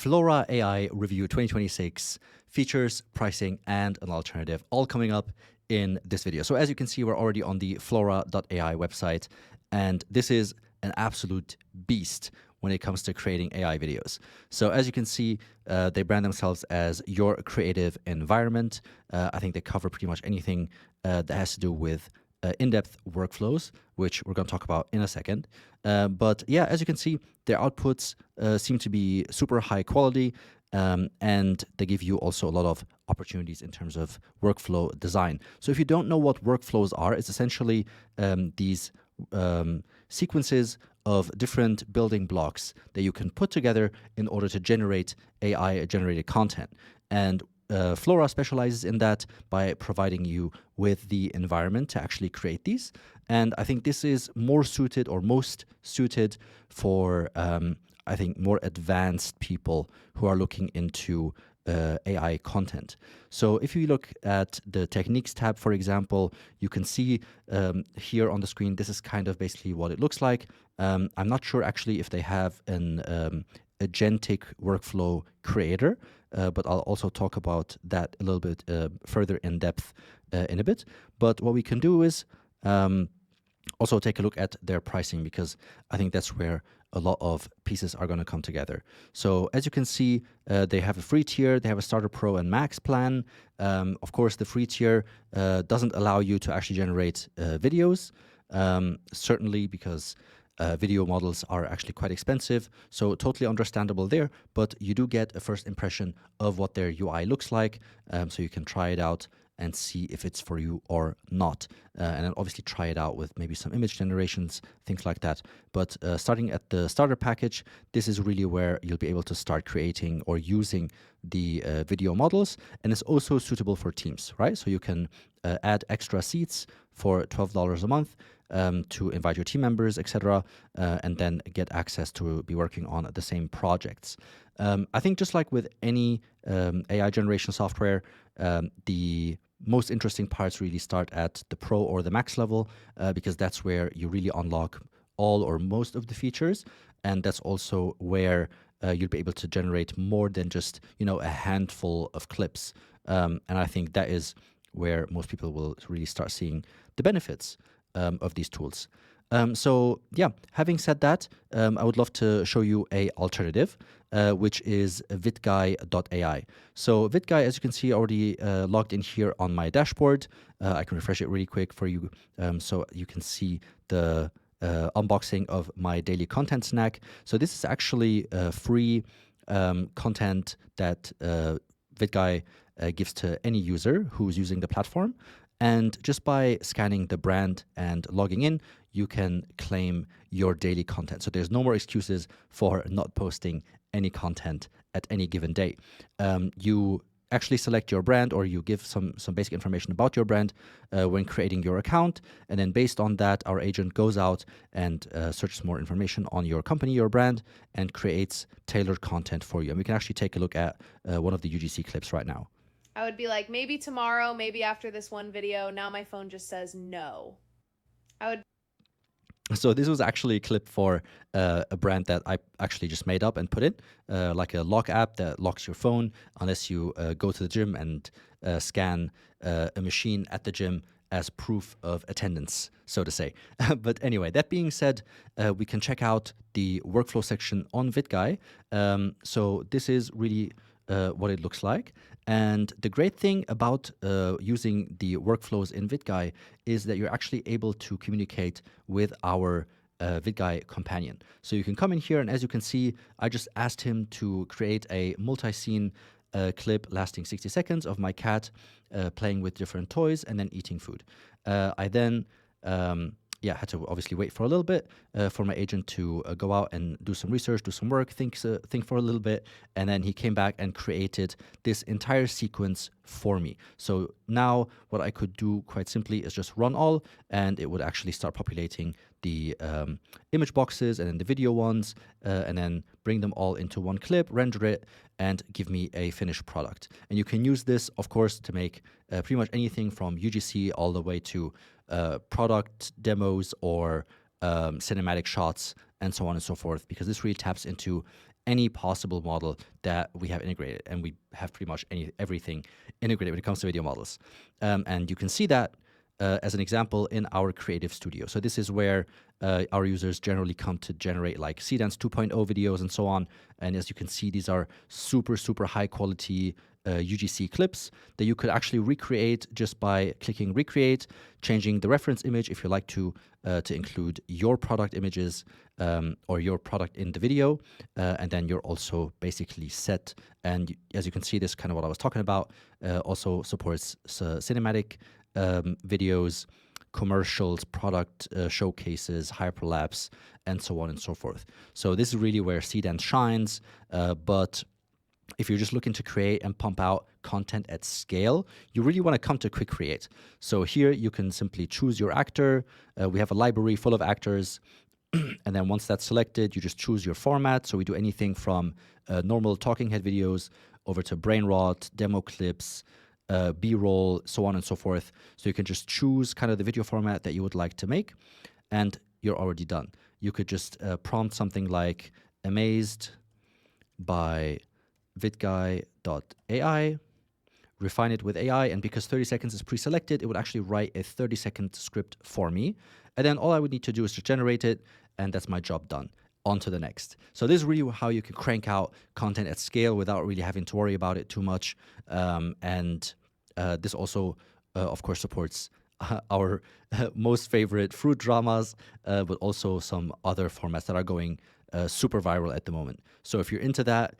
Flora AI Review 2026, features, pricing, and an alternative, all coming up in this video. So as you can see, we're already on the Flora.ai website, and this is an absolute beast when it comes to creating AI videos. So as you can see, they brand themselves as your creative environment. I think they cover pretty much anything that has to do with in-depth workflows, which we're going to talk about in a second. But yeah, as you can see, their outputs seem to be super high quality, and they give you also a lot of opportunities in terms of workflow design. So if you don't know what workflows are, it's essentially these sequences of different building blocks that you can put together in order to generate AI-generated content. And Flora specializes in that by providing you with the environment to actually create these. And I think this is more suited or most suited for, I think, more advanced people who are looking into AI content. So if you look at the techniques tab, for example, you can see here on the screen, this is kind of basically what it looks like. I'm not sure actually if they have an agentic workflow creator, but I'll also talk about that a little bit further in depth in a bit. But what we can do is also take a look at their pricing, because I think that's where a lot of pieces are going to come together. So as you can see, they have a free tier, they have a starter, pro, and max plan. Of course, the free tier doesn't allow you to actually generate videos, certainly because video models are actually quite expensive, so totally understandable there, but you do get a first impression of what their UI looks like, so you can try it out and see if it's for you or not. And then obviously try it out with maybe some image generations, things like that. But starting at the starter package, this is really where you'll be able to start creating or using the video models. And it's also suitable for teams, right? So you can add extra seats for $12 a month to invite your team members, etc., and then get access to be working on the same projects. I think just like with any AI generation software, the most interesting parts really start at the pro or the max level, because that's where you really unlock all or most of the features, and that's also where you'll be able to generate more than just a handful of clips. And I think that is where most people will really start seeing the benefits of these tools. So yeah, having said that, I would love to show you a alternative, which is VidGuy.ai. So VidGuy, as you can see, already logged in here on my dashboard. I can refresh it really quick for you, so you can see the unboxing of my daily content snack. So this is actually free content that VidGuy gives to any user who's using the platform. And just by scanning the brand and logging in, you can claim your daily content. So there's no more excuses for not posting any content at any given day. You actually select your brand, or you give some basic information about your brand when creating your account. And then based on that, our agent goes out and searches more information on your company, your brand, and creates tailored content for you. And we can actually take a look at one of the UGC clips right now. I would be like, maybe tomorrow, maybe after this one video. Now my phone just says no. So this was actually a clip for a brand that I actually just made up and put in, like a lock app that locks your phone unless you go to the gym and scan a machine at the gym as proof of attendance, so to say. But anyway, that being said, we can check out the workflow section on VidGuy. So this is really what it looks like. And the great thing about using the workflows in VidGuy is that you're actually able to communicate with our VidGuy companion. So you can come in here, and as you can see, I just asked him to create a multi-scene clip lasting 60 seconds of my cat playing with different toys and then eating food. I then had to obviously wait for a little bit for my agent to go out and do some research, do some work, think for a little bit, and then he came back and created this entire sequence for me. So now what I could do quite simply is just run all, and it would actually start populating the image boxes and then the video ones, and then bring them all into one clip, render it, and give me a finished product. And you can use this, of course, to make pretty much anything from UGC all the way to product demos or cinematic shots and so on and so forth, because this really taps into any possible model that we have integrated, and we have pretty much everything integrated when it comes to video models. And you can see that as an example in our creative studio. So this is where our users generally come to generate like Seedance 2.0 videos and so on. And as you can see, these are super, super high quality UGC clips that you could actually recreate just by clicking recreate, changing the reference image if you like to include your product images or your product in the video, and then you're also basically set. And as you can see, this is kind of what I was talking about. Also supports cinematic videos, commercials, product showcases, hyperlapse, and so on and so forth. So this is really where Seedance shines. But if you're just looking to create and pump out content at scale, you really want to come to Quick Create. So here you can simply choose your actor. We have a library full of actors. And then once that's selected, you just choose your format. So we do anything from normal talking head videos over to brain rot, demo clips, B-roll, so on and so forth. So you can just choose kind of the video format that you would like to make, and you're already done. You could just prompt something like amazed by VidGuy.ai, refine it with AI, and because 30 seconds is pre-selected, it would actually write a 30-second script for me. And then all I would need to do is just generate it, and that's my job done. On to the next. So this is really how you can crank out content at scale without really having to worry about it too much. And this also, of course, supports our most favorite fruit dramas, but also some other formats that are going super viral at the moment. So if you're into that,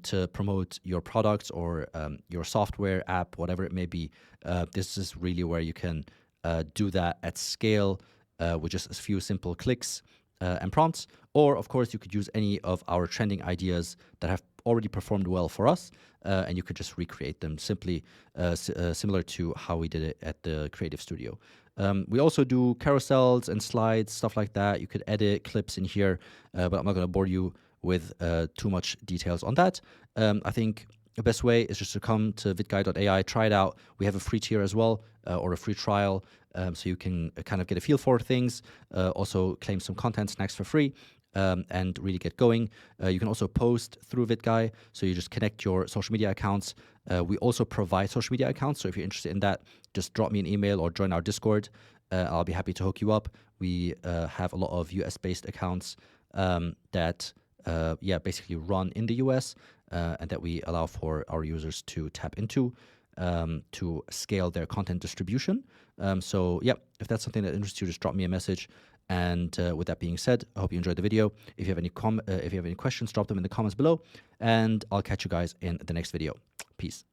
to promote your products or your software app, whatever it may be, this is really where you can do that at scale with just a few simple clicks and prompts. Or, of course, you could use any of our trending ideas that have already performed well for us, and you could just recreate them simply similar to how we did it at the Creative Studio. We also do carousels and slides, stuff like that. You could edit clips in here, but I'm not going to bore you with too much details on that. I think the best way is just to come to vidguy.ai, try it out. We have a free tier as well, or a free trial, so you can kind of get a feel for things, also claim some content snacks for free, and really get going. You can also post through VidGuy, so you just connect your social media accounts. We also provide social media accounts, so if you're interested in that, just drop me an email or join our Discord. I'll be happy to hook you up. We have a lot of US-based accounts that basically run in the US, and that we allow for our users to tap into to scale their content distribution. So if that's something that interests you, just drop me a message. And with that being said, I hope you enjoyed the video. If you have any questions, drop them in the comments below, and I'll catch you guys in the next video. Peace.